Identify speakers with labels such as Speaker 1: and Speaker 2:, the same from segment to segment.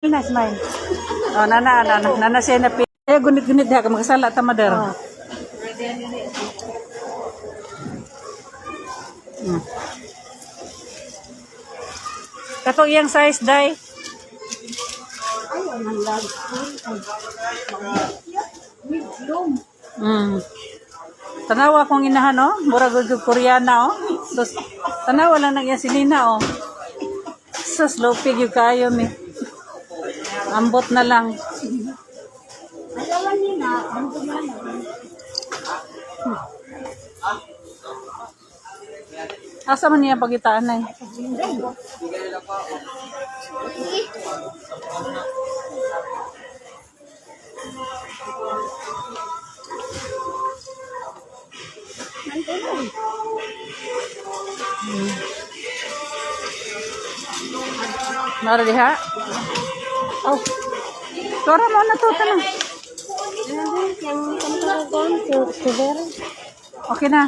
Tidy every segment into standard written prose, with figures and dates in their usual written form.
Speaker 1: Na smile. Oh, nana siya na pi. Gunit-gunit diha ka makasala ta mother. Oh. Kato iyang size day.
Speaker 2: Ayaw ng large.
Speaker 1: Tanawa akong inahan, oh. Murag og Koreana, oh. Sus, tanawa lang na iya si Nina, oh. Sus, lupig yung kayo, mi. Ambot na lang.
Speaker 2: Ayaw nina. Ambot na lang.
Speaker 1: Asa man niya pagitaan na, eh. Nara diha? Oh. Tora mo na to, tanong. Okay na.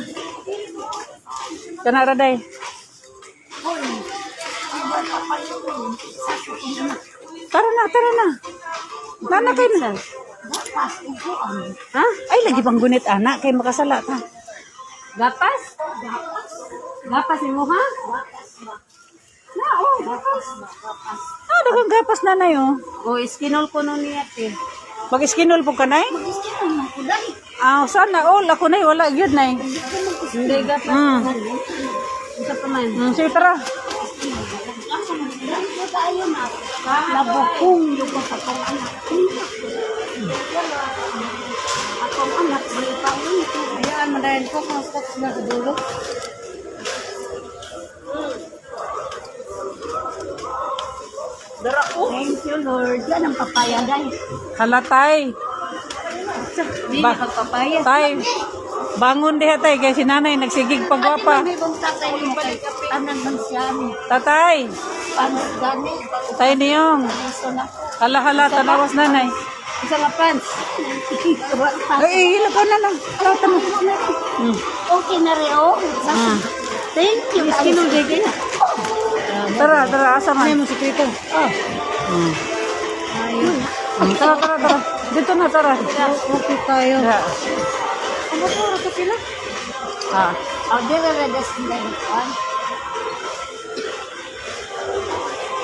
Speaker 1: Kana ra day. Tara na. Nana kay na. Ha? Ay lagi pang gunit anak kay makasala ta.
Speaker 2: Gapas? Gapas mo ha?
Speaker 1: Na, oh, gapas. Ah, dagang gapas nanay, oh.
Speaker 2: O, iskinol ko nun niya, te.
Speaker 1: Mag-iskinol po ka, nay?
Speaker 2: Iskinol mo ko, dahil.
Speaker 1: Ah, sana all. Ako, nay, wala. Yun, nay.
Speaker 2: Hindi, gapas. Isa pa man.
Speaker 1: Sige, tara.
Speaker 2: Tayo na. Labukong yung akong anak. Akong anak, may pangin. Ayan, madahin ko kung spots na sa dulo. Thank you, Lord. Yan ang papaya, guys.
Speaker 1: Halatay.
Speaker 2: Hindi na pagpapaya.
Speaker 1: Tay. Bangon diha, tay. Kaya si nanay nagsigig pagwapa.
Speaker 2: Hindi bang tatay yung anang man siya.
Speaker 1: Tatay.
Speaker 2: Panos gani.
Speaker 1: Tay niyong.
Speaker 2: Iso na.
Speaker 1: Hala, tanawas nanay.
Speaker 2: Isa nga pants.
Speaker 1: Ay, ilagaw na lang. Halata mo.
Speaker 2: Okay na rin, oh. Thank you. Iskinol day kayo.
Speaker 1: Tara, asa man.
Speaker 2: May mo sikrito. Oh. Ayun.
Speaker 1: Tara. Dito na, tara.
Speaker 2: Okay tayo.
Speaker 1: Yeah.
Speaker 2: Ano po, ito sila?
Speaker 1: Ah.
Speaker 2: Oh, dire-redes din.